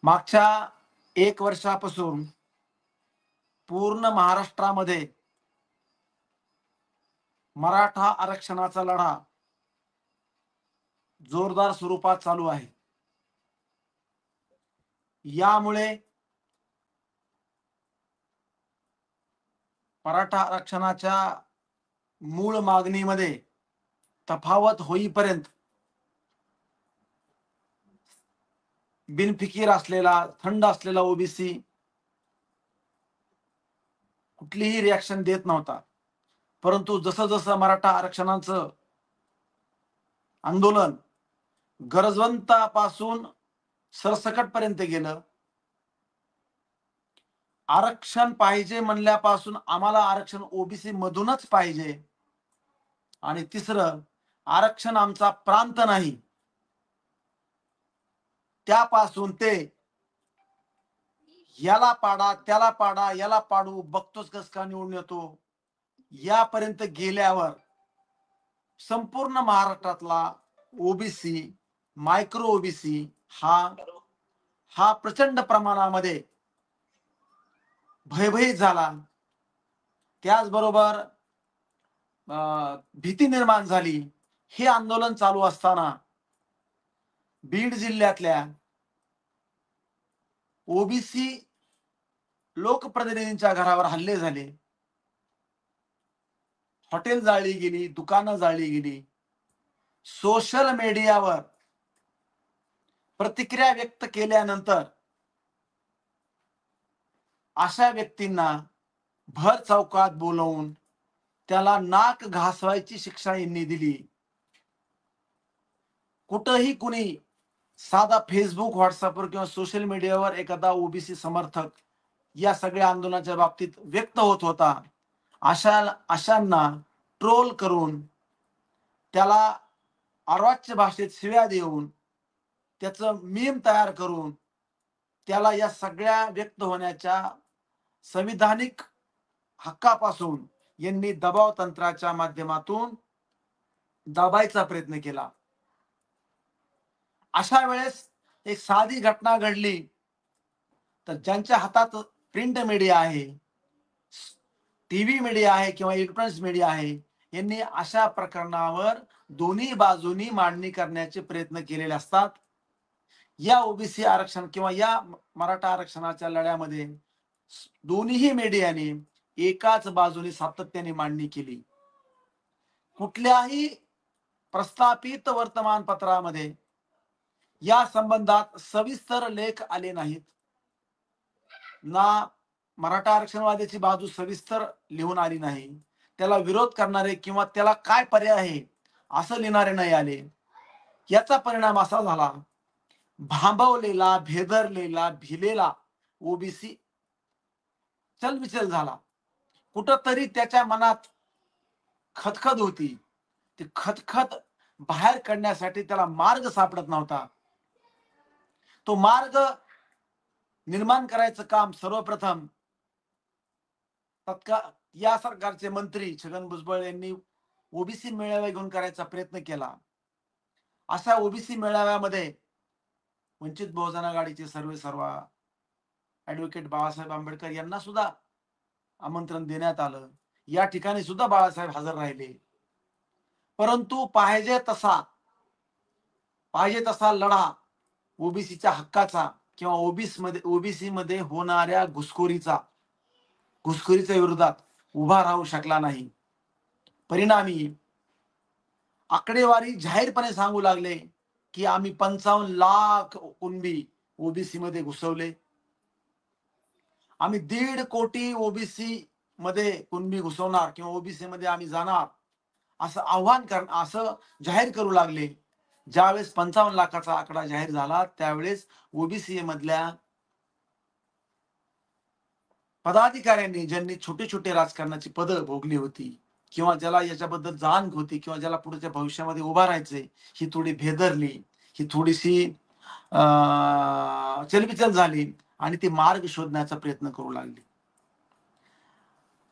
मागच्या 1 वर्षापासून पूर्ण महाराष्ट्रामध्ये मराठा आरक्षणाचा लढा जोरदार स्वरूपात चालू आहे. यामुळे मराठा आरक्षणाच्या मूळ मागणीमध्ये तफावत होईपर्यंत बिनफिकीर असलेला, थंड असलेला ओबीसी कुठलीही रिॲक्शन देत नव्हता. परंतु जसं जसं मराठा आरक्षणाचं आंदोलन गरजवंतापासून सरसकटपर्यंत गेलं, आरक्षण पाहिजे म्हणल्यापासून आम्हाला आरक्षण ओबीसी मधूनच पाहिजे, आणि तिसरं, आरक्षण आमचा प्रांत नाही, त्यापासून ते याला पाडा, त्याला पाडा, याला पाडू, बघतोच कस का निवडून येतो, यापर्यंत गेल्यावर संपूर्ण महाराष्ट्रातला ओबीसी, मायक्रो ओबीसी हा प्रचंड प्रमाणामध्ये भयभीत झाला. त्याचबरोबर भीती निर्माण झाली. हे आंदोलन चालू असताना बीड जिल्ह्यातल्या ओबीसी लोकप्रतिनिधींच्या घरावर हल्ले झाले, हॉटेल जाळली गेली, दुकानं जाळली गेली. सोशल मीडियावर प्रतिक्रिया व्यक्त केल्यानंतर अशा व्यक्तींना भर चौकात बोलवून त्याला नाक घासवायची शिक्षा यांनी दिली. कुठंही कुणी साधा फेसबुक, व्हॉट्सअपवर किंवा सोशल मीडियावर एखादा ओबीसी समर्थक या सगळ्या आंदोलनाच्या बाबतीत व्यक्त होत होता, अशांना ट्रोल करून, त्याला अर्वाच्य भाषेत शिव्या देऊन, त्याचं मीम तयार करून त्याला या सगळ्या व्यक्त होण्याच्या संविधानिक हक्कापासून यांनी दबाव तंत्राच्या माध्यमातून दाबायचा प्रयत्न केला. अशा वेळेस एक साधी घटना घडली तर ज्यांच्या हातात प्रिंट मीडिया आहे, टीव्ही मीडिया आहे किंवा इलेक्ट्रॉनिक्स मीडिया आहे, यांनी अशा प्रकरणावर दोन्ही बाजूनी मांडणी करण्याचे प्रयत्न केलेले असतात. या ओबीसी आरक्षण किंवा या मराठा आरक्षणाच्या लढ्यामध्ये दोन्ही मीडियाने एकाच बाजूने सातत्याने मांडणी केली. कुठल्याही प्रस्थापित वर्तमानपत्रामध्ये या संबंधात सविस्तर लेख आले नाहीत. ना मराठा आरक्षणवाद्याची बाजू सविस्तर लिहून आली नाही, त्याला विरोध करणारे किंवा त्याला काय पर्याय आहे असं लिहिणारे नाही आले. याचा परिणाम असा झाला, भांबवलेला, भेदरलेला, भिलेला ओबीसी चलबिचल झाला. कुठंतरी त्याच्या मनात खतखत होती. ती खतखत बाहेर काढण्यासाठी त्याला मार्ग सापडत नव्हता. तो मार्ग निर्माण करायचं काम सर्वप्रथम या सरकारचे मंत्री छगन भुजबळ यांनी ओबीसी मेळावा घेऊन करायचा प्रयत्न केला. अशा ओबीसी मेळाव्यामध्ये वंचित बहुजन आघाडीचे सर्वेसर्वा ऍडव्होकेट बाळासाहेब आंबेडकर यांना सुद्धा आमंत्रण देण्यात आलं. या ठिकाणी सुद्धा बाळासाहेब हजर राहिले. परंतु पाहिजे तसा लढा ओबीसीच्या हक्काचा किंवा ओबीसी मध्ये होणाऱ्या घुसखोरीच्या विरोधात उभा राहू शकला नाही. परिणामी आकडेवारी जाहीरपणे सांगू लागले की आम्ही 55 लाख कुणबी ओबीसी मध्ये घुसवले, आम्ही 1.5 कोटी ओबीसी मध्ये कुणबी घुसवणार किंवा ओबीसी मध्ये आम्ही जाणार असं जाहीर करू लागले. ज्यावेळेस 55 लाखाचा आकडा जाहीर झाला त्यावेळेस ओबीसी मधल्या पदाधिकाऱ्यांनी, ज्यांनी छोटे छोटे राजकारणाची पदं भोगली होती किंवा ज्याला याच्याबद्दल जाण होती किंवा ज्याला पुढच्या भविष्यामध्ये उभा राहायचंय, ही थोडी भेदरली, ही थोडीशी चलबिचल झाली आणि ती मार्ग शोधण्याचा प्रयत्न करू लागली.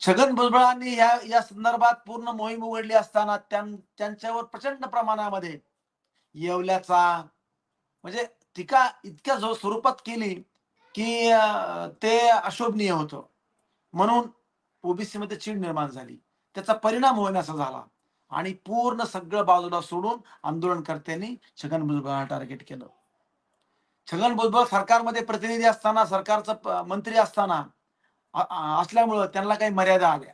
छगन भुजबळांनी या संदर्भात पूर्ण मोहीम उघडली असताना त्यांच्यावर प्रचंड प्रमाणामध्ये येवल्याचा, म्हणजे टीका इतक्या स्वरूपात केली की ते अशोभनीय होतं. म्हणून ओबीसी मध्ये चीड निर्माण झाली. त्याचा परिणाम होण्याचा झाला आणि पूर्ण सगळं बाजूला सोडून आंदोलनकर्त्यांनी छगन भुजबळांना टार्गेट केलं. छगन भुजबळ सरकारमध्ये प्रतिनिधी असताना, सरकारचा मंत्री असताना असल्यामुळं त्यांना काही मर्यादा आल्या.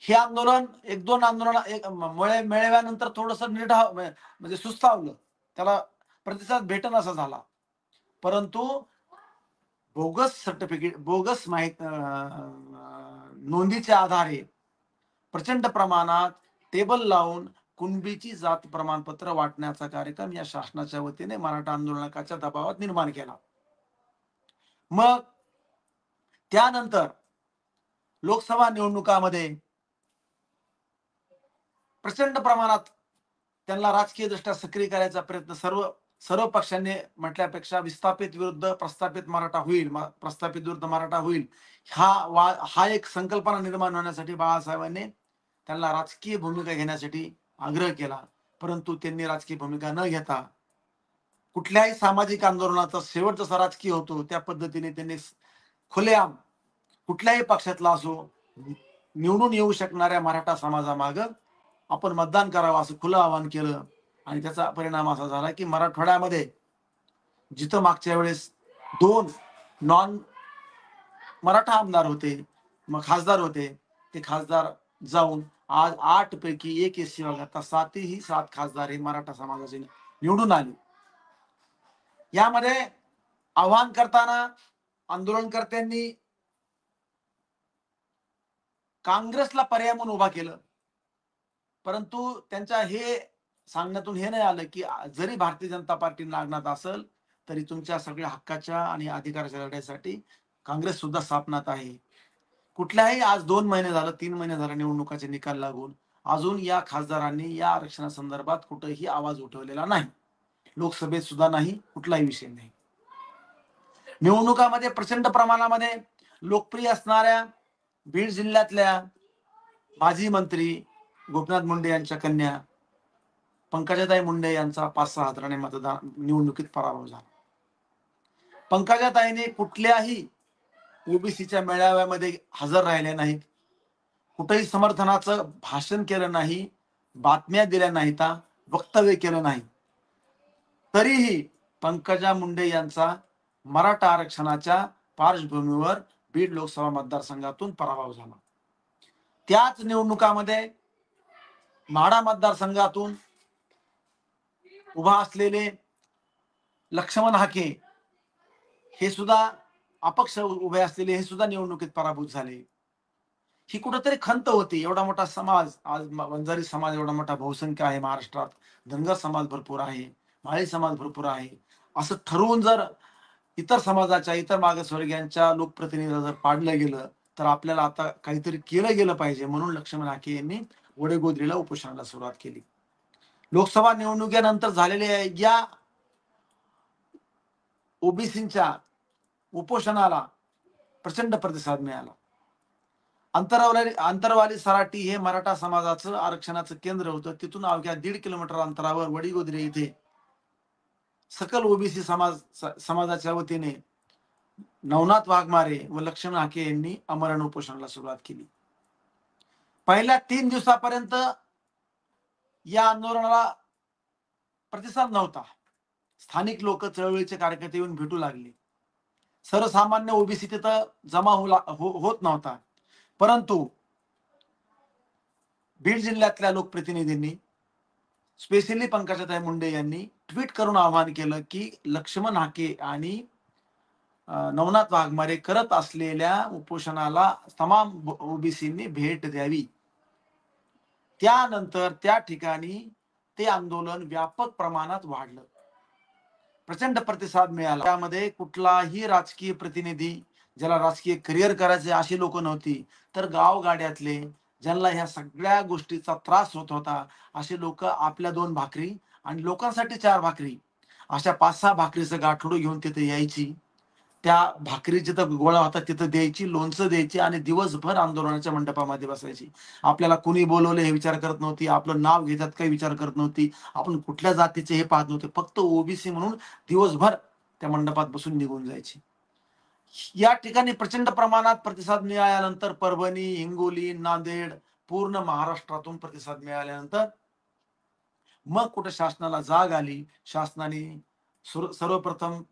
हे आंदोलन एक दोन आंदोलन मेळाव्यानंतर थोडंसं म्हणजे सुस्तावलं. त्याला प्रतिसाद भेटेनासा झाला. परंतु बोगस सर्टिफिकेट, बोगस नोंदीच्या आधारे प्रचंड प्रमाणात टेबल लावून कुणबीची जात प्रमाणपत्र वाटण्याचा कार्यक्रम या शासनाच्या वतीने मराठा आंदोलकाच्या दबावात निर्माण केला. मग त्यानंतर लोकसभा निवडणुकामध्ये प्रचंड प्रमाणात त्यांना राजकीय दृष्ट्या सक्रिय करायचा प्रयत्न सर्व पक्षांनी म्हटल्यापेक्षा विस्थापित विरुद्ध प्रस्थापित मराठा होईल, प्रस्थापित विरुद्ध मराठा होईल, हा एक संकल्पना निर्माण होण्यासाठी बाळासाहेबांनी त्यांना राजकीय भूमिका घेण्यासाठी आग्रह केला. परंतु त्यांनी राजकीय भूमिका न घेता कुठल्याही सामाजिक आंदोलनाचा शेवट जसा राजकीय होतो त्या पद्धतीने त्यांनी खुलेआम कुठल्याही पक्षातला असो निवडून येऊ शकणाऱ्या मराठा समाजामागं आपण मतदान करावं असं खुलं आवाहन केलं. आणि त्याचा परिणाम असा झाला की मराठवाड्यामध्ये जिथं मागच्या वेळेस 2 नॉन मराठा आमदार होते, मग खासदार होते, ते खासदार जाऊन आज 8 पैकी 1 एससी विभागात 7 खासदार हे मराठा समाजाचे निवडून आले. यामध्ये आव्हान करताना आंदोलनकर्त्यांनी काँग्रेसला पर्याय म्हणून उभा केलं. परंतु त्यांच्या हे सांगण्यातून हे नाही आलं की जरी भारतीय जनता पार्टी लागणार असेल तरी तुमच्या सगळ्या हक्काच्या आणि अधिकाराच्या लढ्यासाठी काँग्रेस सुद्धा स्थापनात आहे. कुठल्याही आज 2 महिने झालं, 3 महिने झाले निवडणुकाचे निकाल लागून अजून या खासदारांनी या आरक्षणासंदर्भात कुठेही आवाज उठवलेला नाही. लोकसभेत सुद्धा नाही, कुठलाही विषय नाही. निवडणुकामध्ये प्रचंड प्रमाणामध्ये लोकप्रिय असणाऱ्या बीड जिल्ह्यातल्या माजी मंत्री गोपीनाथ मुंडे यांच्या कन्या पंकजाताई मुंडे यांचा 5-6 हजाराने मतदान निवडणुकीत पराभव झाला. पंकजाताईने कुठल्याही ओबीसीच्या मेळाव्यामध्ये हजर राहिले नाहीत, कुठेही समर्थनाचं भाषण केलं नाही, बातम्या दिल्या नाहीत, वक्तव्य केलं नाही. तरीही पंकजा मुंडे यांचा मराठा आरक्षणाच्या पार्श्वभूमीवर बीड लोकसभा मतदारसंघातून पराभव झाला. त्याच निवडणुकामध्ये माढा मतदारसंघातून उभा असलेले लक्ष्मण हाके हे सुद्धा अपक्ष उभे असलेले हे सुद्धा निवडणुकीत पराभूत झाले. ही कुठेतरी खंत होती. एवढा मोठा समाज, आज वंजारी समाज एवढा मोठा बहुसंख्य आहे महाराष्ट्रात, धनगर समाज भरपूर आहे, माळी समाज भरपूर आहे, असं ठरवून जर इतर समाजाच्या, इतर मागासवर्गीयांच्या लोकप्रतिनिधीला जर पाडलं गेलं तर आपल्याला आता काहीतरी केलं गेलं पाहिजे. म्हणून लक्ष्मण हाके यांनी वडेगोद्रीला उपोषणाला सुरुवात केली. लोकसभा निवडणुकीनंतर झालेल्या या ओबीसीच्या उपोषणाला प्रचंड प्रतिसाद मिळाला. अंतरवाली सराटी हे मराठा समाजाचं आरक्षणाचं केंद्र होतं. तिथून अवघ्या 1.5 किलोमीटर अंतरावर वडीगोद्री इथे सकल ओबीसी समाजाच्या वतीने नवनाथ वाघमारे व लक्ष्मण हाके यांनी आमरण उपोषणाला सुरुवात केली. पहिल्या 3 दिवसापर्यंत या आंदोलनाला प्रतिसाद नव्हता. स्थानिक लोक, चळवळीचे कार्यकर्ते येऊन भेटू लागले. सर्वसामान्य ओबीसी तिथं जमा होत नव्हता. परंतु बीड जिल्ह्यातल्या लोकप्रतिनिधींनी, स्पेशली पंकजाताई मुंडे यांनी ट्विट करून आवाहन केलं की लक्ष्मण हाके आणि नवनाथ वाघमारे करत असलेल्या उपोषणाला तमाम ओबीसींनी भेट द्यावी. त्यानंतर त्या ठिकाणी ते आंदोलन व्यापक प्रमाणात वाढलं. प्रचंड प्रतिसाद मिळाला. त्यामध्ये कुठलाही राजकीय प्रतिनिधी, ज्याला राजकीय करिअर करायचे अशी लोक नव्हती, तर गावगाड्यातले ज्यांना ह्या सगळ्या गोष्टीचा त्रास होत होता असे लोक आपल्या 2 भाकरी आणि लोकांसाठी 4 भाकरी अशा 5-6 भाकरीचं गाठोडं घेऊन तिथे यायची. त्या भाकरी जिथं गोळा होता तिथं द्यायची, लोणचं द्यायची आणि दिवसभर आंदोलनाच्या मंडपामध्ये बसायची. आपल्याला कुणी बोलवलं हे विचार करत नव्हती, आपलं नाव घेतात काही विचार करत नव्हती, आपण कुठल्या जातीचे हे पाहत नव्हते, फक्त ओबीसी म्हणून दिवसभर त्या मंडपात बसून निघून जायची. या ठिकाणी प्रचंड प्रमाणात प्रतिसाद मिळाल्यानंतर परभणी, हिंगोली, नांदेड पूर्ण महाराष्ट्रातून प्रतिसाद मिळाल्यानंतर मग कुठे शासनाला जाग आली. शासनाने सर्वप्रथम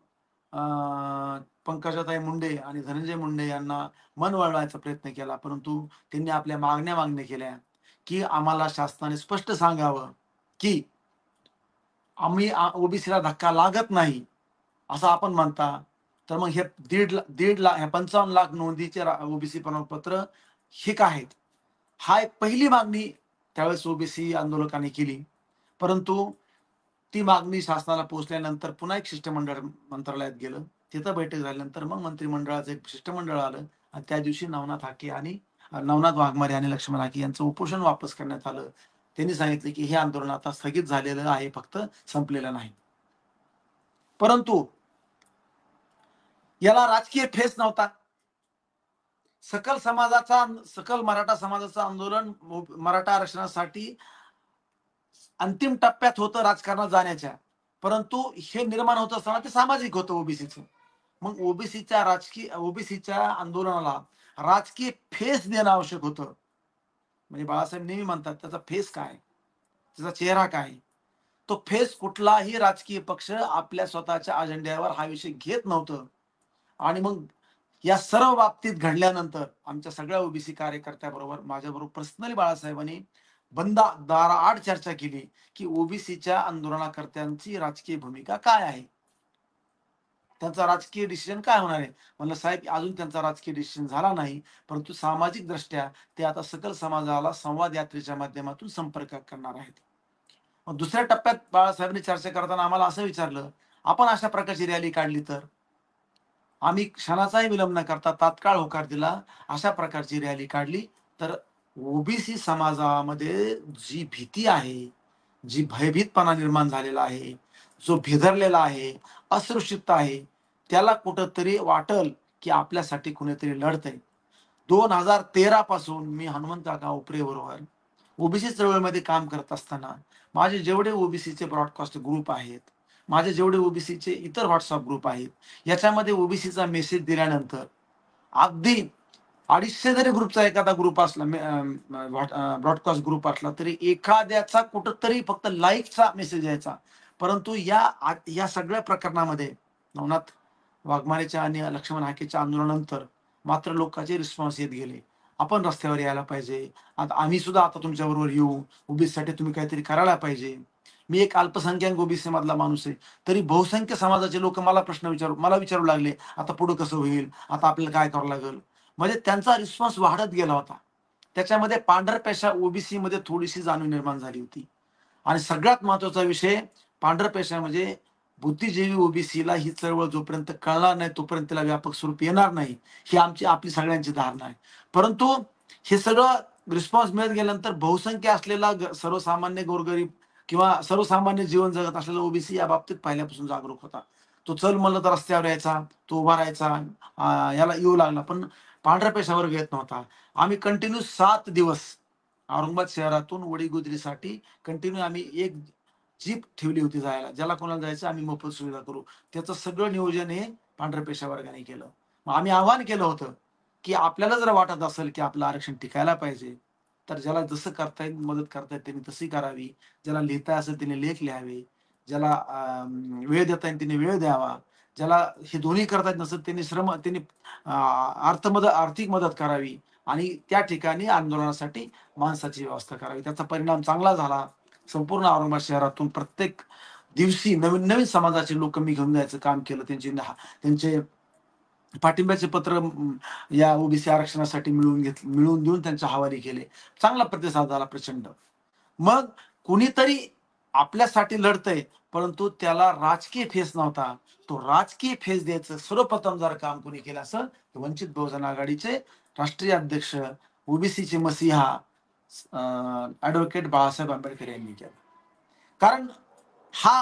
पंकजाताई मुंडे आणि धनंजय मुंडे यांना मन वळवायचा प्रयत्न केला, परंतु त्यांनी आपल्या मागण्या केल्या, की आम्हाला शासनाने स्पष्ट सांगावं, की आम्ही ओबीसीला धक्का लागत नाही, असं आपण म्हणता. तर मग हे दीड लाख 55 लाख नोंदीचे ओबीसी प्रमाणपत्र हे काय आहेत? हा एक पहिली मागणी त्यावेळेस ओबीसी आंदोलकांनी केली. परंतु ती मागणी शासनाला पोहोचल्यानंतर पुन्हा एक शिष्टमंडळ मंत्रालयात गेलं. तिथं बैठक झाल्यानंतर मग मंत्रिमंडळाचं एक शिष्टमंडळ आलं आणि त्या दिवशी नवनाथ वाघमारे आणि लक्ष्मण हाके यांचं उपोषण वापस करण्यात आलं. त्यांनी सांगितलं, की हे आंदोलन आता स्थगित झालेलं आहे, फक्त संपलेलं नाही. परंतु याला राजकीय ठेस नव्हता. सकल मराठा समाजाचं आंदोलन मराठा आरक्षणासाठी अंतिम टप्प्यात होतं राजकारणात जाण्याच्या. परंतु हे निर्माण होत असताना ते सामाजिक होतं ओबीसीचं. मग ओबीसीच्या आंदोलनाला राजकीय फेस देणं आवश्यक होतं. म्हणजे बाळासाहेब नेहमी म्हणतात, त्याचा फेस काय, त्याचा चेहरा काय. तो फेस कुठलाही राजकीय पक्ष आपल्या स्वतःच्या अजेंड्यावर हा विषय घेत नव्हतं. आणि मग या सर्व बाबतीत घडल्यानंतर आमच्या सगळ्या ओबीसी कार्यकर्त्याबरोबर माझ्याबरोबर पर्सनली बाळासाहेबांनी बंद दाराआड चर्चा केली, की ओबीसीच्या आंदोलनकर्त्यांची राजकीय भूमिका काय आहे, त्यांचा राजकीय डिसिजन काय होणार आहे. म्हणलं साहेब, अजून त्यांचा राजकीय डिसिजन झाला नाही, परंतु सामाजिक दृष्ट्या ते आता सकल समाजाला संवाद यात्रेच्या माध्यमातून संपर्क करणार आहेत. मग दुसऱ्या टप्प्यात बाळासाहेबांनी चर्चा करताना आम्हाला असं विचारलं, आपण अशा प्रकारची रॅली काढली तर? आम्ही क्षणाचाही विलंब न करता तात्काळ होकार दिला. अशा प्रकारची रॅली काढली तर ओबीसी समाजामध्ये जी भीती आहे, जी भयभीतपणा निर्माण झालेला आहे, जो भेदरलेला आहे, असुरक्षितता आहे, त्याला कुठंतरी वाटल, की आपल्यासाठी कुणीतरी लढतंय. 2013 पासून मी हनुमंत काका उपरे बरोबर ओबीसी चळवळीमध्ये काम करत असताना माझे जेवढे ओबीसीचे ब्रॉडकास्ट ग्रुप आहेत, माझे जेवढे ओबीसीचे इतर व्हॉट्सअप ग्रुप आहेत, याच्यामध्ये ओबीसीचा मेसेज दिल्यानंतर अगदी 250 जरी ग्रुपचा एखादा ग्रुप असला, ब्रॉडकास्ट ग्रुप असला, तरी एखाद्याचा कुठंतरी फक्त लाईकचा मेसेज यायचा. परंतु या सगळ्या प्रकरणामध्ये नवनाथ वाघमारेच्या आणि लक्ष्मण हाकेच्या आंदोलनानंतर मात्र लोकांचे रिस्पॉन्स येत गेले. आपण रस्त्यावर यायला पाहिजे. आता आम्ही सुद्धा आता तुमच्याबरोबर येऊ. ओबीसीसाठी तुम्ही काहीतरी करायला पाहिजे. मी एक अल्पसंख्याक ओबीसी मधला माणूस आहे. तरी बहुसंख्य समाजाचे लोक मला विचारू लागले, आता पुढे कसं होईल? आता आपल्याला काय करावं लागेल? म्हणजे त्यांचा रिस्पॉन्स वाढत गेला होता. त्याच्यामध्ये पांढरपेशा ओबीसी मध्ये थोडीशी जाणीव निर्माण झाली होती. आणि सगळ्यात महत्वाचा विषय पांढरपेशा म्हणजे बुद्धिजीवी ओबीसीला ही चळवळ जोपर्यंत कळणार नाही तोपर्यंत त्याला व्यापक स्वरूप येणार नाही, ही आपली सगळ्यांची धारणा आहे. परंतु हे सगळं रिस्पॉन्स मिळत गेल्यानंतर बहुसंख्य असलेला सर्वसामान्य गोरगरीब किंवा सर्वसामान्य जीवन जगत असलेला ओबीसी या बाबतीत पहिल्यापासून जागरूक होता. तो चल म्हणलं तर रस्त्यावर यायचा, तो उभा राहायचा, याला येऊ लागला. पण पांढऱ्या पेशावर येत नव्हता. आम्ही कंटिन्यू 7 दिवस औरंगाबाद शहरातून वडीगुजरीसाठी कंटिन्यू आम्ही एक जीप ठेवली होती जायला. ज्याला कोणाला जायचं आम्ही मोफत सुविधा करू. त्याचं सगळं नियोजन हे पांढऱ्या पेशा वर्गाने केलं. मग आम्ही आवाहन केलं होतं, की आपल्याला जर वाटत असेल, की आपलं आरक्षण टिकायला पाहिजे, तर ज्याला जसं करता येईल मदत करता येईल त्यांनी तशी करावी. ज्याला लिहिता असेल त्याने लेख लिहावे. ज्याला वेळ देता येईल त्याने वेळ द्यावा. ज्याला हे दोन्ही करता येत नसेल त्यांनी आर्थिक मदत करावी आणि त्या ठिकाणी आंदोलनासाठी माणसाची व्यवस्था करावी. त्याचा परिणाम चांगला झाला. संपूर्ण औरंगाबाद शहरातून प्रत्येक दिवशी नवीन नवीन समाजाचे लोक मी घेऊन जायचं काम केलं. त्यांचे पाठिंब्याचे पत्र या ओबीसी आरक्षणासाठी मिळवून देऊन त्यांच्या हवाली केले. चांगला प्रतिसाद झाला प्रचंड. मग कुणीतरी आपल्यासाठी लढतंय, परंतु त्याला राजकीय फेस नव्हता. तो राजकीय फेस द्यायचं सर्वप्रथम जर काम कोणी केलं असं वंचित बहुजन आघाडीचे राष्ट्रीय अध्यक्ष ओबीसीचे मसीहा ऍडव्होकेट बाळासाहेब आंबेडकर यांनी केलं. कारण हा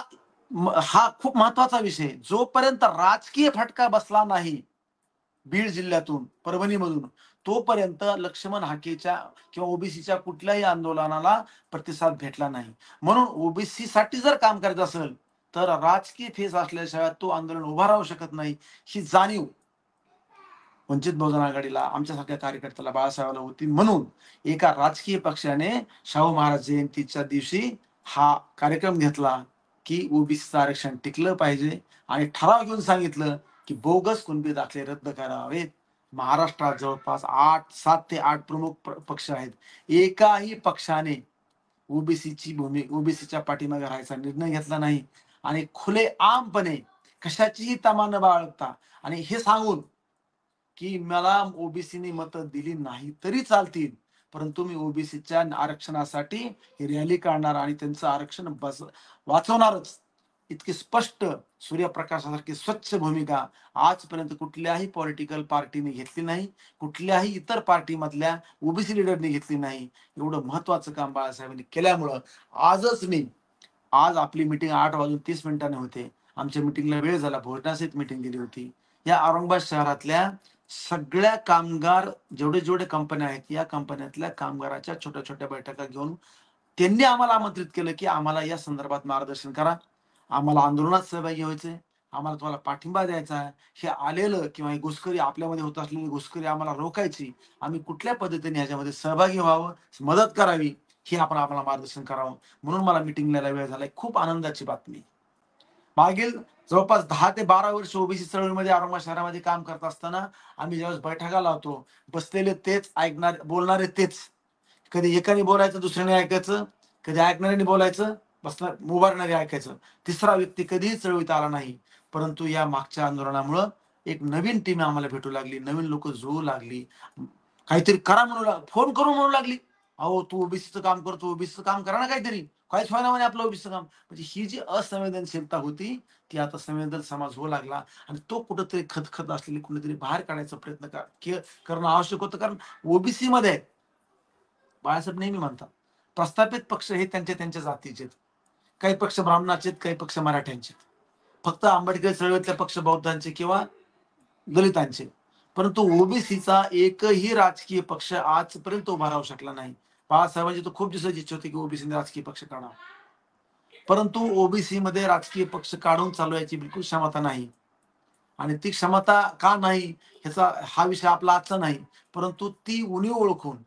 हा खूप महत्वाचा विषय. जोपर्यंत राजकीय फटका बसला नाही बीड जिल्ह्यातून, परभणीमधून, तोपर्यंत लक्ष्मण हाकेच्या किंवा ओबीसीच्या कुठल्याही आंदोलनाला प्रतिसाद भेटला नाही. म्हणून ओबीसी साठी जर काम करायचं असेल, तर राजकीय फेस असल्याशिवाय तो आंदोलन उभा राहू शकत नाही, ही जाणीव वंचित बहुजन आघाडीला, आमच्यासारख्या कार्यकर्त्याला, बाळासाहेबांना होती. म्हणून एका राजकीय पक्षाने शाहू महाराज जयंतीच्या दिवशी हा कार्यक्रम घेतला की ओबीसीचं आरक्षण टिकलं पाहिजे आणि ठराव घेऊन सांगितलं की बोगस कुणबी दाखले रद्द करावेत. महाराष्ट्रात जवळपास 7 ते 8 प्रमुख पक्ष आहेत. एकाही पक्षाने ओबीसीच्या पाठीमागे राहायचा निर्णय घेतला नाही आणि खुलेआमपणे कशाचीही तमा न बाळगता आणि हे सांगून की मला ओबीसीने मतं दिली नाही तरी चालतील, परंतु मी ओबीसीच्या आरक्षणासाठी ही रॅली काढणार आणि त्यांचं आरक्षण वाचवणारच. इतकी स्पष्ट सूर्यप्रकाशासारखी स्वच्छ भूमिका आजपर्यंत कुठल्याही पॉलिटिकल पार्टीने घेतली नाही, कुठल्याही इतर पार्टीमधल्या ओबीसी लिडरने घेतली नाही. एवढं महत्वाचं काम बाळासाहेबांनी केल्यामुळं आज आपली मीटिंग 8:30 होते. आमच्या मीटिंगला वेळ झाला, भोजनासहित मीटिंग दिली होती. या औरंगाबाद शहरातल्या सगळ्या कामगार जेवढे जेवढे कंपन्या आहेत, या कंपन्यातल्या कामगाराच्या छोट्या छोट्या बैठका घेऊन त्यांनी आम्हाला आमंत्रित केलं की आम्हाला या संदर्भात मार्गदर्शन करा, आम्हाला आंदोलनात सहभागी व्हायचंय, आम्हाला तुम्हाला पाठिंबा द्यायचा आहे. हे आलेलं किंवा ही घुसखोरी आपल्यामध्ये होत असलेली घुसखोरी आम्हाला रोखायची, आम्ही कुठल्या पद्धतीने ह्याच्यामध्ये सहभागी व्हावं, मदत करावी, हे आपण आम्हाला मार्गदर्शन करावं. म्हणून मला मिटिंगला वेळ झालाय. खूप आनंदाची बातमी. मागील जवळपास 10 ते 12 वर्ष ओबीसी चळवळीमध्ये औरंगाबाद शहरामध्ये काम करत असताना आम्ही ज्यावेळेस बैठका लावतो, बसलेले तेच, बोलणारे तेच. कधी एकाने बोलायचं, दुसऱ्याने ऐकायचं, कधी ऐकणाऱ्याने बोलायचं, उभारणारे ऐकायचं. तिसरा व्यक्ती कधीही चळवळीत आला नाही. परंतु या मागच्या आंदोलनामुळं एक नवीन टीम आम्हाला भेटू लागली, नवीन लोक जुळू लागली. काहीतरी करा फोन करून म्हणू लागली, अहो तू ओबीसीचं काम करतो, ओबीसीचं काम करा ना काहीतरी, काहीच व्हायना म्हणे आपलं ओबीसीचं काम. म्हणजे ही जी असंवेदनशीलता होती, ती आता संवेदनशील समाज होऊ लागला आणि तो कुठंतरी खतखत असलेली कुठेतरी बाहेर काढायचा प्रयत्न करणं आवश्यक होतं. कारण ओबीसी मध्ये बाळासाहेब नेहमी म्हणतात, प्रस्थापित पक्ष हे त्यांच्या त्यांच्या जातीचे, काही पक्ष ब्राह्मणाचे, काही पक्ष मराठ्यांचे, फक्त आंबेडकर चळवळीतले पक्ष बौद्धांचे किंवा दलितांचे. परंतु ओबीसीचा एकही राजकीय पक्ष आजपर्यंत उभा राहू शकला नाही. बाळासाहेबांची तर खूप दिवसाची इच्छा होती की ओबीसीने राजकीय पक्ष काढावा, परंतु ओबीसी मध्ये राजकीय पक्ष काढून चालवायची बिलकुल क्षमता नाही. आणि ती क्षमता का नाही, ह्याचा हा विषय आपला आजचा नाही, परंतु ती उणीव ओळखून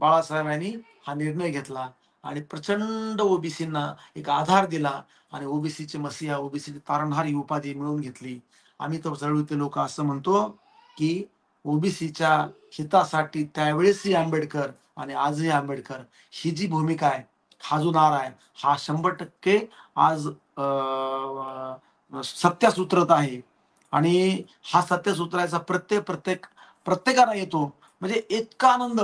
बाळासाहेबांनी हा निर्णय घेतला आणि प्रचंड ओबीसींना एक आधार दिला आणि ओबीसीचे मसीहा, ओबीसीचे तारणहार ही उपाधी मिळवून घेतली. आम्ही तर चळवळीतले लोक असं म्हणतो की ओबीसीच्या हितासाठी त्यावेळेसही आंबेडकर आणि आजही आंबेडकर, ही जी भूमिका आहे, हा जो नारा आहे, हा 100% आज सत्यास उतरत आहे. आणि हा सत्यास उतरायचा प्रत्येकाला येतो. म्हणजे इतका आनंद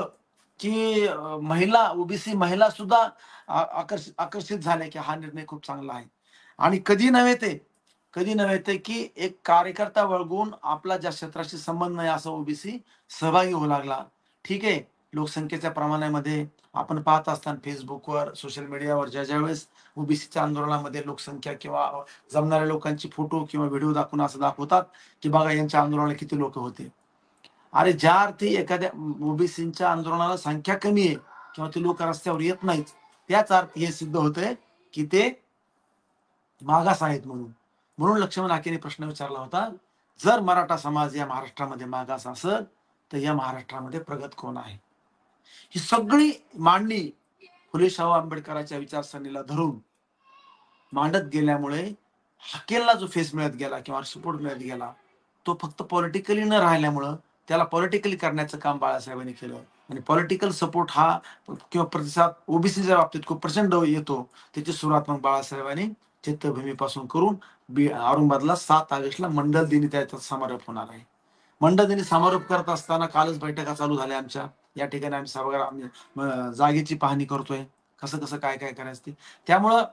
की ओबीसी महिला सुद्धा आकर्षित झाल्या की हा निर्णय खूप चांगला आहे. आणि कधी नव्हे ते की एक कार्यकर्ता वळगून आपला ज्या क्षेत्राशी संबंध नाही असा ओबीसी सहभागी होऊ लागला. ठीक आहे, लोकसंख्येच्या प्रमाणामध्ये आपण पाहत असताना फेसबुकवर, सोशल मीडियावर ज्या वेळेस ओबीसीच्या आंदोलनामध्ये लोकसंख्या किंवा जमणाऱ्या लोकांची फोटो किंवा व्हिडिओ दाखवून असं दाखवतात की बघा यांच्या आंदोलनाला किती लोक होते. अरे ज्या अर्थी एखाद्या ओबीसीच्या आंदोलनाला संख्या कमी आहे किंवा ते लोक रस्त्यावर येत नाहीत, त्याच अर्थी हे सिद्ध होतंय की ते मागास आहेत म्हणून. म्हणून लक्ष्मण हाकेने प्रश्न विचारला होता, जर मराठा समाज या महाराष्ट्रामध्ये मागास असेल तर या महाराष्ट्रामध्ये प्रगत कोण आहे. ही सगळी मांडणी फुले शाहू आंबेडकरांच्या विचारसरणीला धरून मांडत गेल्यामुळे हाकेलला जो फेस मिळत गेला किंवा सपोर्ट मिळत गेला, तो फक्त पॉलिटिकली न राहिल्यामुळं त्याला पॉलिटिकली करण्याचं काम बाळासाहेबांनी केलं. आणि पॉलिटिकल सपोर्ट हा किंवा प्रतिसाद ओबीसीच्या बाबतीत खूप प्रचंड येतो. त्याची सुरुवात मग बाळासाहेबांनी चैत्यभूमीपासून करून औरंगाबादला 7 ऑगस्टला मंडल दिनी त्याचा समारोप होणार आहे. मंडल दिनी समारोप करत असताना कालच बैठका चालू झाल्या आमच्या. या ठिकाणी आम्ही सभागृह जागेची पाहणी करतोय, कसं कसं काय काय करायचं ते. त्यामुळं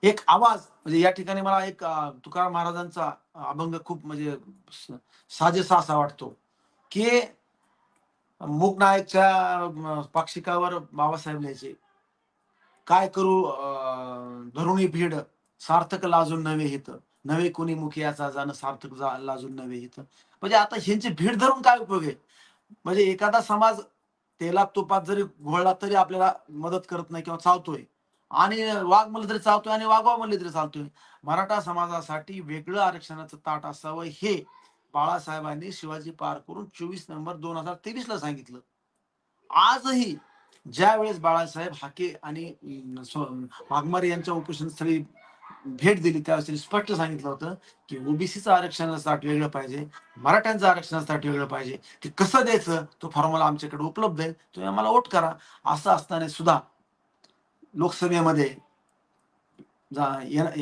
एक आवाज म्हणजे या ठिकाणी मला एक तुकाराम महाराजांचा अभंग खूप म्हणजे साजेसा असा वाटतो की मूकनायकच्या पाक्षिकावर बाबासाहेब लिहायचे, काय करू धरुणी भीड, सार्थक लाजून नवे हित, नवे कोणी मुखी याचा जाणं सार्थक लाजून नवे हित. म्हणजे आता ह्यांची भीड धरून काय उपयोग आहे? म्हणजे एखादा समाज तेलात तुपात जरी घोळला तरी आपल्याला मदत करत नाही किंवा चावतोय. आणि वाघ म्हणलं तरी चावतोय आणि वाघवा म्हणले तरी चालतोय. मराठा समाजासाठी वेगळं आरक्षणाचं ताट असावं हे बाळासाहेबांनी शिवाजी पार करून 24 नोव्हेंबर 2023 ला सांगितलं. आजही ज्यावेळेस बाळासाहेब हाके आणि वाघमारे यांच्या उपोषणस्थळी भेट दिली त्यावेळेस त्यांनी स्पष्ट सांगितलं होतं की ओबीसीचं आरक्षणासाठी वेगळं पाहिजे, मराठ्यांचं आरक्षणासाठी वेगळं पाहिजे. ते कसं द्यायचं तो फॉर्म्युला आमच्याकडे उपलब्ध आहे, तुम्ही आम्हाला वोट करा. असं असताना सुद्धा लोकसभेमध्ये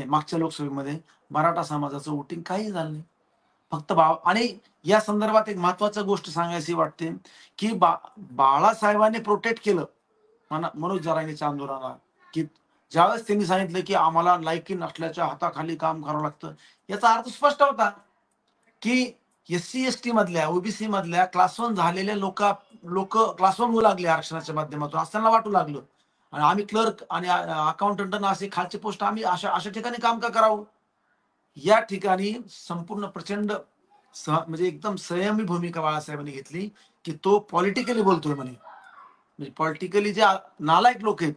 मागच्या लोकसभेमध्ये मराठा समाजाचं वोटिंग काही झालं नाही. फक्त आणि या संदर्भात एक महत्वाची गोष्ट सांगायची वाटते की बाळासाहेबांनी प्रोटेक्ट केलं मनोज जरांगेच्या आंदोलनाला, की ज्यावेळेस त्यांनी सांगितलं की आम्हाला लायकी नसल्याच्या हाताखाली काम करावं लागतं, याचा अर्थ स्पष्ट होता की एससी एसटी मधल्या ओबीसी मधल्या क्लास 1 झालेल्या लोक लोक क्लास 1 होऊ लागले आरक्षणाच्या माध्यमातून असं त्यांना वाटू लागलं. आणि आम्ही क्लर्क आणि अकाउंटंट असे खालचे पोस्ट आम्ही अशा अशा ठिकाणी काम का करावं. या ठिकाणी संपूर्ण प्रचंड म्हणजे एकदम संयमी भूमिका बाळासाहेबांनी घेतली की तो पॉलिटिकली बोलतोय म्हणे. म्हणजे पॉलिटिकली जे नालायक लोक आहेत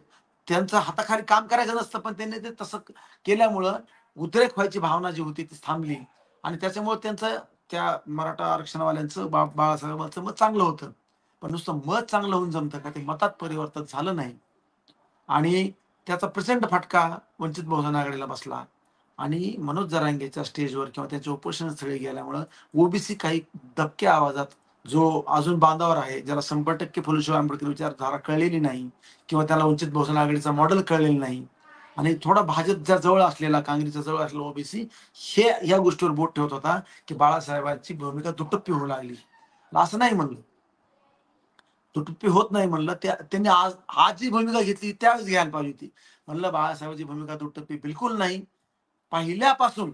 त्यांचं हाताखाली काम करायचं नसतं, पण त्यांनी ते तसं केल्यामुळं उद्रेक व्हायची भावना जी होती ती थांबली. आणि त्याच्यामुळे त्यांचं त्या मराठा आरक्षणवाल्यांचं बाळासाहेबांचं मत चांगलं होतं. पण नुसतं मत चांगलं होऊन जमतं का? ते मतात परिवर्तन झालं नाही. आणि त्याचा प्रचंड फटका वंचित बहुजन आघाडीला बसला. आणि मनोज जरांगेच्या स्टेजवर किंवा त्यांच्या उपोषण स्थळी गेल्यामुळं ओबीसी काही दबक्या आवाजात जो अजून बांधावर आहे, ज्याला 100% फुलेशाह आंबेडकर विचारधारा कळलेली नाही किंवा त्याला वंचित बहुजन आघाडीचा मॉडेल कळलेलं नाही आणि थोडा भाजपच्या जवळ असलेला, काँग्रेसच्या जवळ असलेला ओबीसी हे या गोष्टीवर बोट ठेवत होता की बाळासाहेबांची भूमिका दुटप्पी होऊ लागली. असं नाही म्हणलं, दुटप्पी होत नाही म्हणलं. त्यांनी आज जी भूमिका घेतली त्यावेळेस घ्यायला पाहिजे होती. म्हणलं बाळासाहेबांची भूमिका दुटप्पी बिलकुल नाही. पहिल्यापासून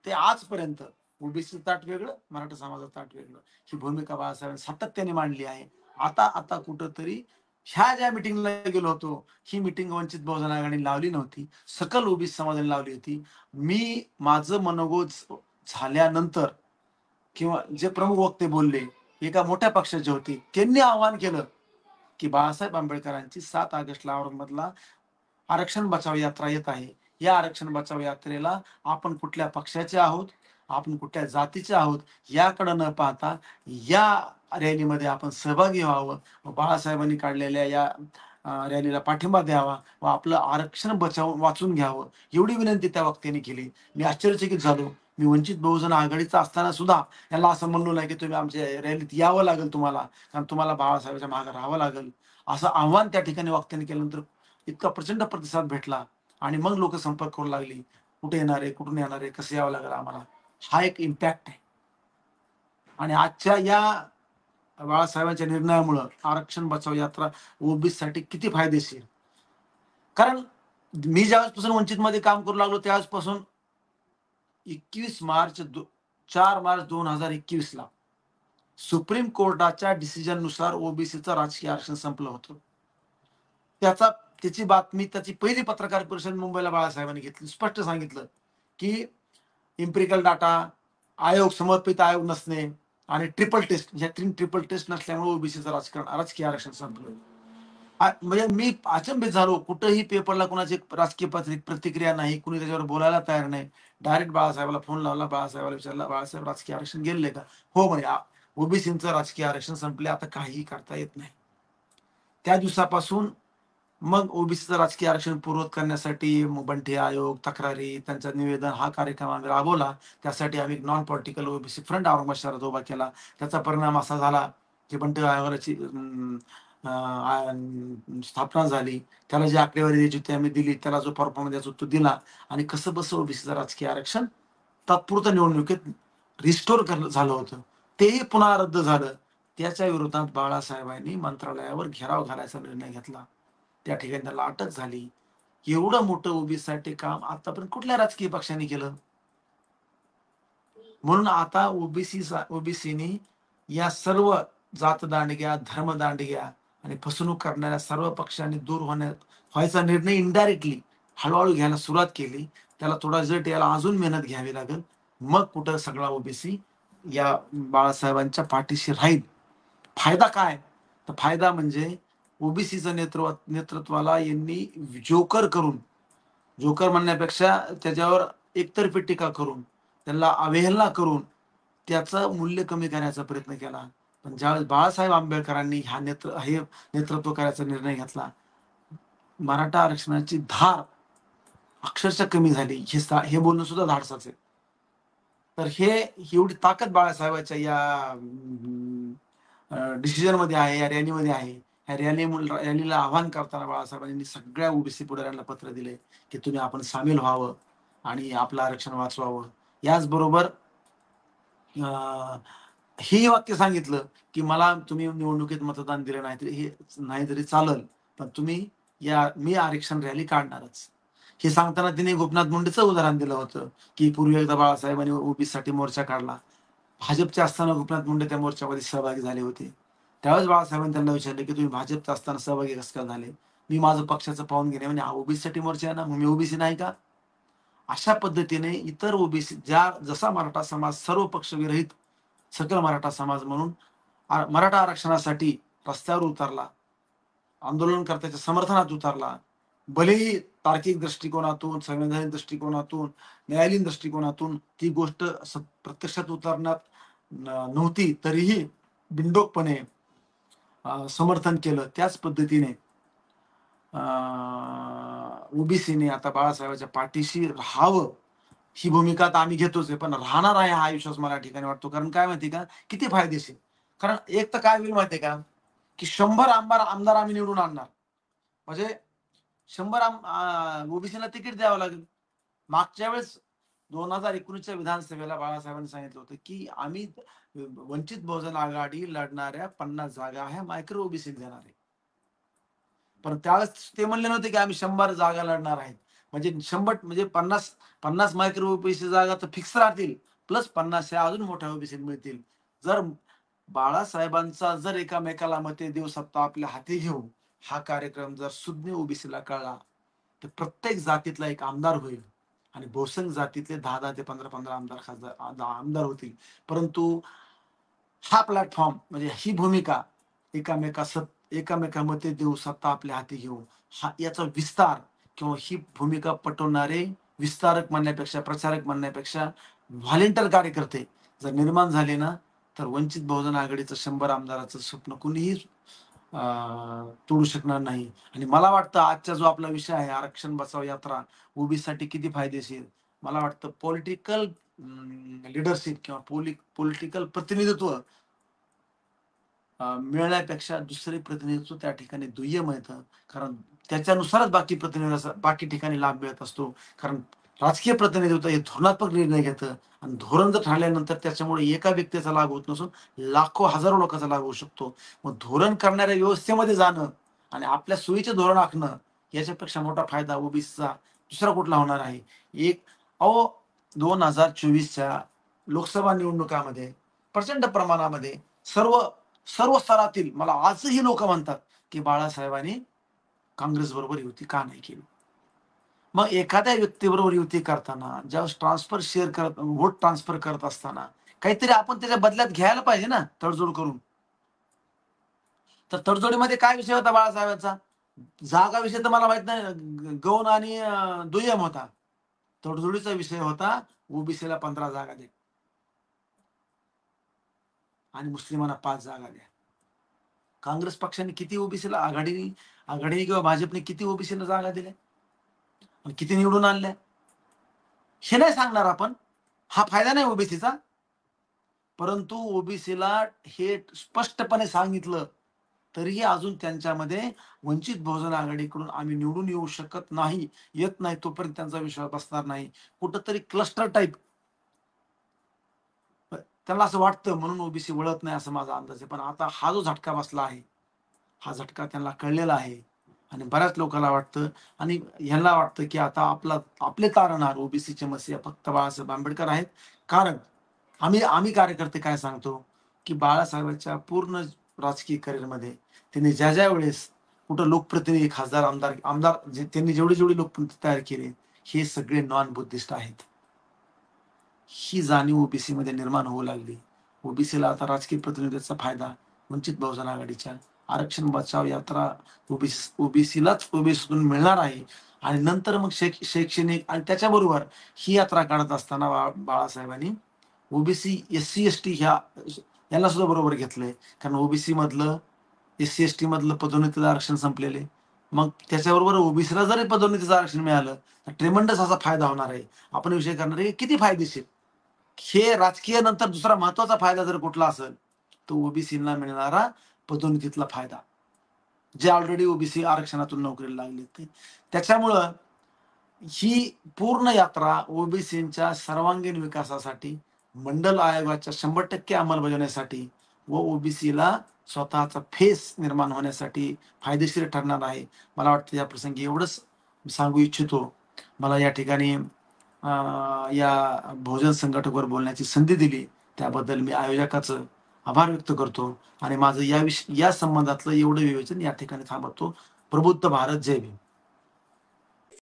ते आजपर्यंत ओबीसीचं ताट वेगळं, मराठा समाजाचं ताट वेगळं, ही भूमिका बाळासाहेबांनी सातत्याने मांडली आहे. आता आता कुठंतरी ह्या ज्या मिटिंगला गेलो होतो, ही मिटिंग वंचित बहुजन आघाडीने लावली नव्हती, सकल ओबीसी समाजाने लावली होती. मी माझं मनोगत झाल्यानंतर किंवा जे प्रमुख वक्ते बोलले, एका मोठ्या पक्षाचे होते, त्यांनी आवाहन केलं की बाळासाहेब आंबेडकरांची 7 ऑगस्टला औरंगाबादला आरक्षण बचाव यात्रा येत आहे. या आरक्षण बचाव यात्रेला आपण कुठल्या पक्षाचे आहोत, आपण कुठल्या जातीचे आहोत, याकडे न पाहता या रॅलीमध्ये आपण सहभागी व्हावं. बाळासाहेबांनी काढलेल्या या रॅलीला पाठिंबा द्यावा व आपलं आरक्षण वाचून घ्यावं, एवढी विनंती त्या वक्त्यांनी केली. मी आश्चर्यचकित झालो. मी वंचित बहुजन आघाडीचा असताना सुद्धा यांना असं म्हणलो नाही की तुम्ही आमच्या रॅलीत यावं लागेल तुम्हाला, कारण तुम्हाला बाळासाहेबांच्या मागे राहावं लागेल. असं आव्हान त्या ठिकाणी वक्त्यांनी केल्यानंतर इतका प्रचंड प्रतिसाद भेटला आणि मग लोक संपर्क करू लागली. कुठे येणार आहे, कुठून येणार आहे, कसं यावं लागेल आम्हाला. हा एक इम्पॅक्ट आहे. आणि आजच्या या बाळासाहेबांच्या निर्णयामुळं आरक्षण बचाव यात्रा ओबीसीसाठी किती फायदेशीर. कारण मी ज्यावेळेसपासून वंचितमध्ये काम करू लागलो त्यावेळेसपासून 4 मार्च 2021 ला सुप्रीम कोर्टाच्या डिसिजननुसार ओबीसीचं राजकीय आरक्षण संपलं होतं. त्याची बातमी त्याची पहिली पत्रकार परिषद मुंबईला बाळासाहेबांनी घेतली. स्पष्ट सांगितलं की इम्पिरिकल डाटा, आयोग समर्पित आयोग नसणे आणि ट्रिपल टेस्ट, या 3 ट्रिपल टेस्ट नसल्यामुळे ओबीसीचं राजकीय आरक्षण संपलं. म्हणजे मी अचंबित झालो. कुठेही पेपरला कोणाची राजकीय प्रतिक्रिया नाही, कुणी त्याच्यावर बोलायला तयार नाही. डायरेक्ट बाळासाहेबाला फोन लावला, बाळासाहेबाला विचारला, बाळासाहेब राजकीय आरक्षण गेले का? हो म्हणे, ओबीसीचं राजकीय आरक्षण संपले, आता काहीही करता येत नाही. त्या दिवसापासून मग ओबीसीचं राजकीय आरक्षण पूर्वत करण्यासाठी बंटी आयोग, तक्रारी, त्यांचं निवेदन हा कार्यक्रम आम्ही राबवला. त्यासाठी आम्ही non political OBC front Aurangabad शहरात उभा केला. त्याचा परिणाम असा झाला की बंटी आयोगाची स्थापना झाली. त्याला जी आकडेवारी द्यायची होती आम्ही दिली, त्याला जो परफॉर्मन्स द्यायचा तो दिला आणि कसं बसं ओबीसीचं राजकीय आरक्षण तात्पुरतं निवडणुकीत रिस्टोर झालं होतं. तेही पुन्हा रद्द झालं. त्याच्या विरोधात बाळासाहेबांनी मंत्रालयावर घेराव घालायचा निर्णय घेतला. त्या ठिकाणी त्याला अटक झाली. एवढं मोठं ओबीसीसाठी काम आतापर्यंत कुठल्या राजकीय पक्षाने केलं? म्हणून आता ओबीसीनी या सर्व जातदांडग्या, धर्मदांडग्या आणि फसवणूक करणाऱ्या सर्व पक्षांनी दूर व्हायचा निर्णय इनडायरेक्टली हळूहळू घ्यायला सुरुवात केली. त्याला थोडा जट यायला अजून मेहनत घ्यावी लागेल. मग कुठं सगळा ओबीसी या बाळासाहेबांच्या पाठीशी राहील. फायदा काय? तर फायदा म्हणजे ओबीसीचं नेतृत्वाला यांनी जोकर करून, जोकर म्हणण्यापेक्षा त्याच्यावर एकतर्फी टीका करून, त्यांना अवहेलना करून त्याचं मूल्य कमी करण्याचा प्रयत्न केला. पण ज्यावेळेस बाळासाहेब आंबेडकरांनी हे नेतृत्व करायचा निर्णय घेतला, मराठा आरक्षणाची धार अक्षरशः कमी झाली. हे बोलणं सुद्धा धाडसाचं आहे. तर एवढी ताकद बाळासाहेबांच्या या डिसिजनमध्ये आहे, या रॅलीमध्ये आहे. ह्या रॅलीला आव्हान करताना बाळासाहेबांनी सगळ्या ओबीसी पुढाऱ्यांना पत्र दिले, की तुम्ही आपण सामील व्हावं आणि आपलं आरक्षण वाचवावं. याचबरोबर हेही वाक्य सांगितलं, की मला तुम्ही निवडणुकीत मतदान दिलं नाही तरी चालेल, पण मी आरक्षण रॅली काढणारच. हे सांगताना तिने गोपीनाथ मुंडेचं उदाहरण दिलं होतं, की पूर्वी एकदा बाळासाहेबांनी ओबीसीसाठी मोर्चा काढला. भाजपचे असताना गोपीनाथ मुंडे त्या मोर्चामध्ये सहभागी झाले होते. त्यावेळेस बाळासाहेबांनी त्यांना विचारले, की तुम्ही भाजपचा असताना सहभागी कसं काय झाले? मी माझं पक्षाचं पाहून घेणे म्हणजे हा ओबीसीसाठी मोर्चा आहे ना, मग मी ओबीसी नाही का? अशा पद्धतीने इतर ओबीसी जसा मराठा समाज सर्व पक्षविरहित सकल मराठा समाज म्हणून मराठा आरक्षणासाठी रस्त्यावर उतरला, आंदोलनकर्त्याच्या समर्थनात उतरला. भलेही तार्किक दृष्टिकोनातून, संवैधानिक दृष्टिकोनातून, न्यायालयीन दृष्टिकोनातून ती गोष्ट प्रत्यक्षात उतरण्यात नव्हती, तरीही बिनडोकपणे समर्थन केलं. त्याच पद्धतीने ओबीसीने आता बाळासाहेबांच्या पाठीशी राहावं ही भूमिका आता आम्ही घेतोच आहे, पण राहणार आहे हा विश्वास मला या ठिकाणी वाटतो. कारण काय माहिती का, किती फायदेशीर. कारण एक तर काय होईल माहितीये का, की 100 आमदार आम्ही निवडून आणणार. म्हणजे 100 ओबीसीला तिकीट द्यावं लागेल. मागच्या वेळेस 2019च्या विधानसभेला बाळासाहेबांनी सांगितलं होतं, की आम्ही वंचित बहुजन आघाडी लढणाऱ्या 50 जागा ह्या मायक्रो ओबीसी देणार आहे. पण त्यावेळेस ते म्हणले नव्हते, की आम्ही 100 जागा लढणार आहेत. म्हणजे 100 म्हणजे 50 मायक्रो ओबीसी जागा तर फिक्स राहतील. प्लस 50 ह्या अजून मोठ्या ओबीसी मिळतील. जर बाळासाहेबांचा जर एकामेकाला मते देऊ सत्ता आपल्या हाती घेऊ, हा कार्यक्रम जर सुज्ञ ओबीसीला कळला, तर प्रत्येक जातीतला एक आमदार होईल आणि बहुसंख्य जातीतले 10-10 ते 15-15 आमदार होतील. परंतु हा प्लॅटफॉर्म म्हणजे ही भूमिका एकामेकामध्ये देऊ सत्ता आपल्या हाती घेऊ याचा विस्तार किंवा ही भूमिका पटवणारे विस्तारक म्हणण्यापेक्षा प्रचारक म्हणण्यापेक्षा व्हॉलेंटियर कार्यकर्ते जर निर्माण झाले ना, तर वंचित बहुजन आघाडीचं 100 आमदाराचं स्वप्न कुणीही तोडू शकणार नाही. आणि मला वाटतं आजचा जो आपला विषय आहे आरक्षण बचाव यात्रा ओबीसीसाठी किती फायदेशीर. मला वाटतं पॉलिटिकल लिडरशिप किंवा पॉलिटिकल प्रतिनिधित्व मिळण्यापेक्षा दुसरे प्रतिनिधित्व त्या ठिकाणी दुय्यम येतं. कारण त्याच्यानुसारच बाकी ठिकाणी लाभ मिळत असतो. कारण राजकीय प्रतिनिधित्व हे धोरणात्मक निर्णय घेतं आणि धोरण जर ठरल्यानंतर त्याच्यामुळे एका व्यक्तीचा लाभ होत नसून लाखो, हजारो लोकांचा लाभ होऊ शकतो. मग धोरण करणाऱ्या व्यवस्थेमध्ये जाणं आणि आपल्या सोयीचे धोरण आखणं याच्यापेक्षा मोठा फायदा ओबीसीचा दुसरा कुठला होणार आहे? अहो 2024च्या लोकसभा निवडणुकामध्ये प्रचंड प्रमाणामध्ये सर्व सर्व स्तरातील मला आजही लोक म्हणतात, की बाळासाहेबांनी काँग्रेस बरोबर युती का नाही केली? मग एखाद्या व्यक्तीबरोबर युती करताना ज्यावेळेस व्होट ट्रान्सफर करत असताना काहीतरी आपण त्याच्या बदल्यात घ्यायला पाहिजे ना, तडजोड करून. तर तडजोडीमध्ये काय विषय होता बाळासाहेबांचा? जागा विषय तर मला माहित नाही, गौण आणि दुय्यम होता. तडजोडीचा विषय होता ओबीसीला 15 जागा द्या आणि मुस्लिमांना 5 जागा द्या. काँग्रेस पक्षाने किती ओबीसीला आघाडीने किंवा भाजपने किती ओबीसीला जागा दिल्या आणि किती निवडून आणल्या हे नाही सांगणार आपण. हा फायदा नाही ओबीसीचा. परंतु ओबीसीला हे स्पष्टपणे सांगितलं तरीही अजून त्यांच्यामध्ये वंचित बहुजन आघाडीकडून आम्ही निवडून येऊ शकत नाही, येत नाही तोपर्यंत त्यांचा विश्वास बसणार नाही. कुठंतरी क्लस्टर टाईप त्यांना असं वाटतं म्हणून ओबीसी वळत नाही असं माझा अंदाज आहे. पण आता हा जो झटका बसला आहे, हा झटका त्यांना कळलेला आहे आणि बऱ्याच लोकांना वाटतं आणि ह्यांना वाटतं, की आता आपले तारणहार ओबीसीचे मसीहा फक्त बाळासाहेब आंबेडकर आहेत. कारण आम्ही कार्यकर्ते काय सांगतो, की बाळासाहेबांच्या पूर्ण राजकीय करिअरमध्ये त्यांनी ज्या वेळेस कुठं लोकप्रतिनिधी, खासदार, आमदार आमदार त्यांनी जेवढे लोकप्रतिनिधी तयार केले, हे सगळे नॉन बुद्धिस्ट आहेत. ही जाणीव ओबीसी मध्ये निर्माण होऊ लागली. ओबीसीला आता राजकीय प्रतिनिधीचा फायदा वंचित बहुजन आघाडीच्या आरक्षण बचाव यात्रा ओबीसीलाच ओबीसीतून मिळणार आहे. आणि नंतर मग शैक्षणिक आणि त्याच्याबरोबर ही यात्रा काढत असताना बाळासाहेबांनी ओबीसी एससी एसटी यांना सुद्धा बरोबर घेतलंय. कारण ओबीसी मधलं एससी एसटी मधलं पदोन्नतीचं आरक्षण संपलेले. मग त्याच्याबरोबर ओबीसीला जरी पदोन्नतीचं आरक्षण मिळालं तर ट्रेमंडस असा फायदा होणार आहे. आपण विषय करणार आहे किती फायदेशीर. हे राजकीय नंतर दुसरा महत्वाचा फायदा जर कुठला असेल तो ओबीसीला मिळणारा पदोन्नतीतला फायदा, जे ऑलरेडी ओबीसी आरक्षणातून नोकरीला लागले. त्याच्यामुळं ही पूर्ण यात्रा ओबीसींच्या सर्वांगीण विकासासाठी, मंडल आयोगाच्या 100% अंमलबजावणीसाठी व ओबीसीला स्वतःचा फेस निर्माण होण्यासाठी फायदेशीर ठरणार आहे. मला वाटतं या प्रसंगी एवढंच सांगू इच्छितो. मला या ठिकाणी या बहुजन संघटकवर बोलण्याची संधी दिली त्याबद्दल मी आयोजकाचं आभार व्यक्त करतो आणि माझं या संबंधातलं एवढं विवेचन या ठिकाणी थांबवतो. प्रबुद्ध भारत, जय भीम.